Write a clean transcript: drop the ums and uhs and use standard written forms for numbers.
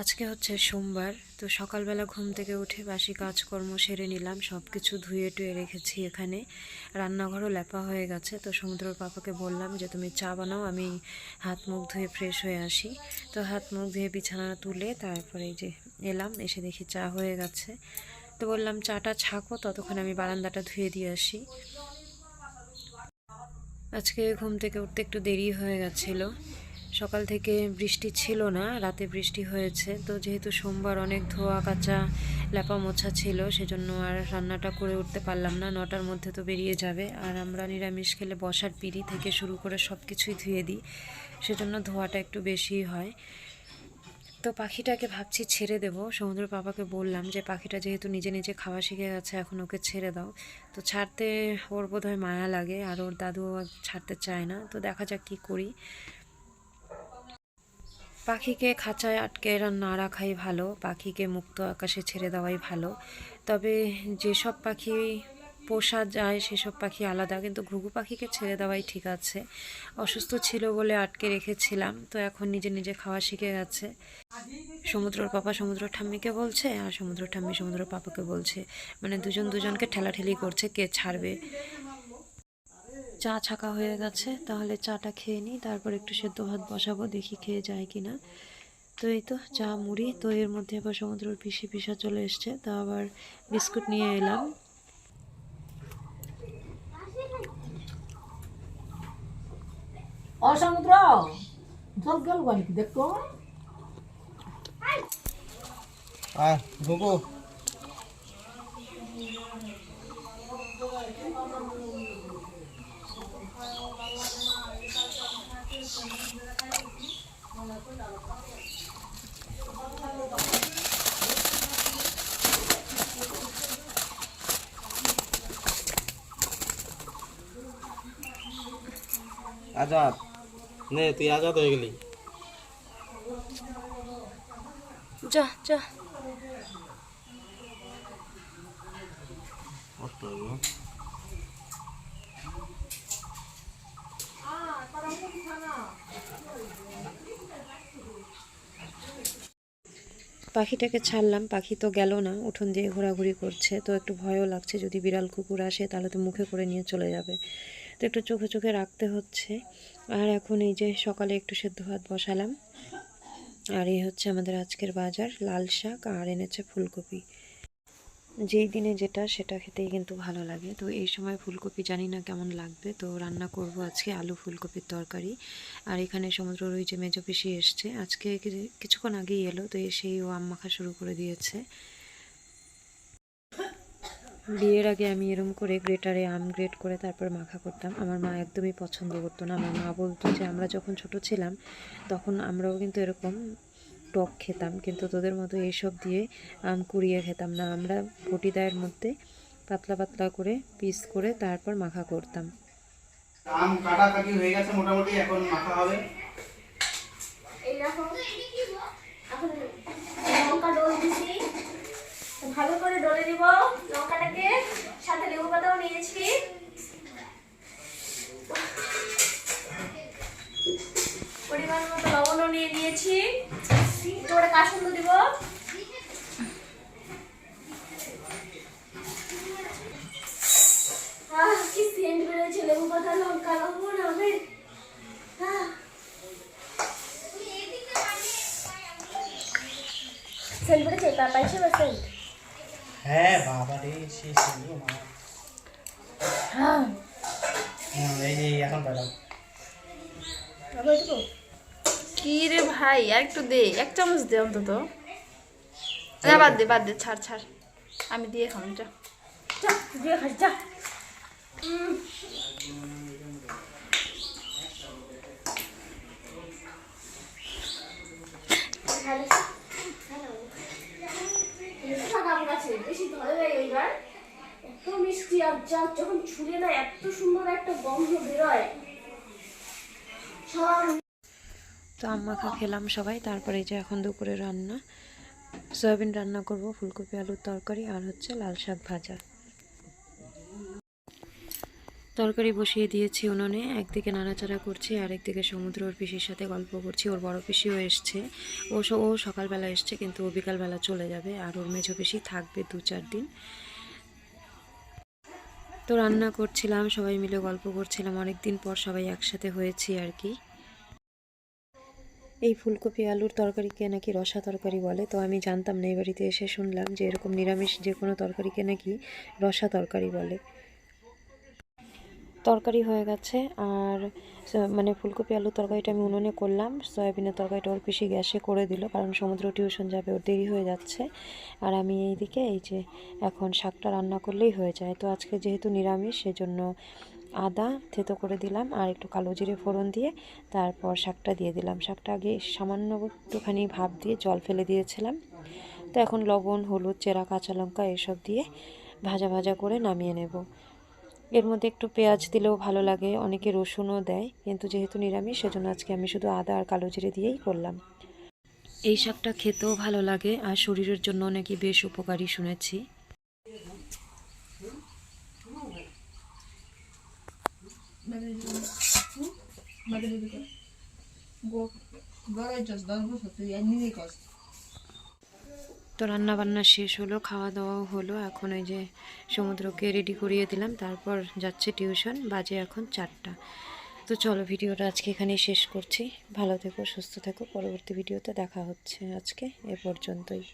আজকে হচ্ছে সোমবার, তো সকালবেলা ঘুম থেকে উঠে বাসি কাজকর্ম সেরে নিলাম, সব কিছু ধুয়ে টুয়ে রেখেছি। এখানে রান্নাঘরও লেপা হয়ে গেছে। তো সমুদ্রের পাপাকে বললাম যে তুমি চা বানাও, আমি হাত মুখ ধুয়ে ফ্রেশ হয়ে আসি। তো হাত মুখ ধুয়ে বিছানা তুলে তারপরে এই যে এলাম, এসে দেখি চা হয়ে গেছে। তো বললাম চাটা ছাকো, ততক্ষণ আমি বারান্দাটা ধুয়ে দিয়ে আসি। আজকে ঘুম থেকে উঠতে একটু দেরি হয়ে গেছিলো। সকাল থেকে বৃষ্টি ছিল না, রাতে বৃষ্টি হয়েছে। তো যেহেতু সোমবার অনেক ধোয়া কাচা লেপা মোছা ছিল, সেজন্য আর রান্নাটা করে উঠতে পারলাম না। 9টার মধ্যে তো বেরিয়ে যাবে, আর আমরা নিরামিষ খেলে বসার পিঁড়ি থেকে শুরু করে সব কিছুই ধুয়ে দিই, সেজন্য ধোয়াটা একটু বেশি হয়। তো পাখিটাকে ভাবছি ছেড়ে দেবো। সমুদ্র পাপাকে বললাম যে পাখিটা যেহেতু নিজে নিজে খাওয়া শিখে গেছে, এখন ওকে ছেড়ে দাও। তো ছাড়তে ওর বোধহয় মায়া লাগে, আর ওর দাদুও ছাড়তে চায় না। তো দেখা যাক কী করি। পাখিকে খাঁচায় আটকে না রাখাই ভালো, পাখিকে মুক্ত আকাশে ছেড়ে দেওয়াই ভালো। তবে যেসব পাখি পোষা যায় সেসব পাখি আলাদা, কিন্তু ঘুঘু পাখিকে ছেড়ে দেওয়াই ঠিক আছে। অসুস্থ ছিল বলে আটকে রেখেছিলাম, তো এখন নিজে নিজে খাওয়া শিখে গেছে। সমুদ্রের পাপা সমুদ্র ঠাম্মিকে বলছে, আর সমুদ্র ঠাম্মি সমুদ্র পাপাকে বলছে, মানে দুজন দুজনকে ঠেলাঠেলি করছে কে ছাড়বে। চা ছাকা হয়ে গেছে, তাহলে চাটা খেয়ে নিই, তারপর একটু সেদ্ধ ভাত বসাবো, দেখি খেয়ে যায় কিনা। তো এই তো চা মুড়ি, তো এর মধ্যে আবার সমুদ্রের পিসা চলে এসছে, তা আবার বিস্কুট নিয়ে এলাম। অসমুদ্র জল গেল বাড়ি দেখতো গুগু আজাদ নে তুই আজাদ হয়ে গেলি। যা যা। পাখিটাকে ছাড়লাম, পাখি তো গেল না, উঠোন দিয়ে ঘোরাঘুরি করছে। তো একটু ভয়ও লাগছে, যদি বিড়াল কুকুর আসে তাহলে তো মুখে করে নিয়ে চলে যাবে। তো একটু চোখে চোখে রাখতে হচ্ছে। আর এখন এই যে সকালে একটু সেদ্ধ ভাত বসালাম। আর এই হচ্ছে আমাদের আজকের বাজার, লাল শাক আর এনেছে ফুলকপি। যেই দিনে যেটা সেটা খেতেই কিন্তু ভালো লাগে। তো এই সময় ফুলকপি জানি না কেমন লাগবে, তো রান্না করব আজকে আলু ফুলকপির তরকারি। আর এখানে সমুদ্রের ওই যে মেজো পিসি এসছে, আজকে কিছুক্ষণ আগেই এলো, তো এসেই ও আম মাখা শুরু করে দিয়েছে। বিয়ের আগে আমি এরম করে গ্রেটারে আম গ্রেট করে তারপর মাখা করতাম। আমার মা একদমই পছন্দ করতো না। আমার মা বলতো যে আমরা যখন ছোট ছিলাম তখন আমরাও কিন্তু এরকম টক খেতাম, কিন্তু তোদের মতো এইসব দিয়ে আম কুড়িয়ে খেতাম না। আমরা বটিদায়ের মধ্যে পাতলা পাতলা করে পিস করে তারপর মাখা করতাম। আম কাটাকাটি হয়ে গেছে মোটামুটি, এখন মাখা হবে। এই দেখো এখন লঙ্কা ডল দিছি, ভালো করে ডলে দিব লঙ্কাটাকে, সাথে লেবু পাতাও নিয়েছি। পরিমাণ মতো লবণও নিয়ে নিয়েছি, একটু করে কাসুন্দ দিব। কি সেন্ট বেরোচ্ছে, লেবু পাতা লঙ্কা লবণ আমের। সেন্ট বেরোচ্ছে, তা পাইছে বা সেন্ট? হ্যাঁ বাবা রে, শেষ হলো মা। হ্যাঁ এই যে এখন পেলাম। বাবা এটুকু কি রে ভাই, আর একটু দে, 1 চামচ দে অন্তত। না বাদ দে, ছাড় ছাড়, আমি দিয়ে খাম। যা যা দিয়ে খাস যা। বেশি ধরে দেয় এইবার, এত মিষ্টি। আর যা যখন ছুলে না এত সুন্দর একটা গন্ধ বেরোয়। তো আম মাখা খেলাম সবাই। তারপরে যে এখন দুপুরে রান্না, সয়াবিন রান্না করব, ফুলকপি আলুর তরকারি, আর হচ্ছে লাল শাক ভাজা। তরকারি বসিয়ে দিয়েছি উনুনে, একদিকে নাড়াচাড়া করছি আর একদিকে সমুদ্র ওর পিসির সাথে গল্প করছি। ওর বড় পিসিও এসছে, ও সকালবেলা এসছে কিন্তু ও বিকালবেলা চলে যাবে, আর ওর মেঝো পিসি থাকবে 2-4 দিন। তো রান্না করছিলাম, সবাই মিলে গল্প করছিলাম, অনেক দিন পর সবাই একসাথে হয়েছি আর কি। এই ফুলকপি আলুর তরকারিকে নাকি রসা তরকারি বলে, তো আমি জানতাম না, এই বাড়িতে এসে শুনলাম যে এরকম নিরামিষ যে কোনো তরকারিকে নাকি রসা তরকারি বলে। তরকারি হয়ে গেছে, আর মানে ফুলকপি আলুর তরকারিটা আমি উনুনে করলাম, সয়াবিনের তরকারিটা ওর পিসি গ্যাসে করে দিল, কারণ সমুদ্র টিউশন যাবে, ওর দেরি হয়ে যাচ্ছে। আর আমি এইদিকে এই যে এখন শাকটা রান্না করলেই হয়ে যায়। তো আজকে যেহেতু নিরামিষ সেজন্য আদা থেতো করে দিলাম আর একটু কালো জিরে ফোড়ন দিয়ে তারপর শাকটা দিয়ে দিলাম। শাকটা আগে সামান্য একটুখানি ভাপ দিয়ে জল ফেলে দিয়েছিলাম। তো এখন লবণ, হলুদ, চেরা কাঁচা লঙ্কা এসব দিয়ে ভাজা ভাজা করে নামিয়ে নেব। এর মধ্যে একটু পেঁয়াজ দিলেও ভালো লাগে, অনেকে রসুনও দেয়, কিন্তু যেহেতু নিরামিষ সেজন্য আজকে আমি শুধু আদা আর কালো জিরে দিয়েই করলাম। এই শাকটা খেতেও ভালো লাগে আর শরীরের জন্য নাকি বেশ উপকারী শুনেছি। তো রান্না বান্না শেষ হলো, খাওয়া দাওয়াও হলো, এখন এই যে সমুদ্রকে রেডি করিয়ে দিলাম, তারপর যাচ্ছে টিউশন, বাজে এখন 4টা। তো চলো ভিডিওটা আজকে এখানেই শেষ করছি। ভালো থেকো, সুস্থ থেকো, পরবর্তী ভিডিওতে দেখা হচ্ছে। আজকে এ পর্যন্তই।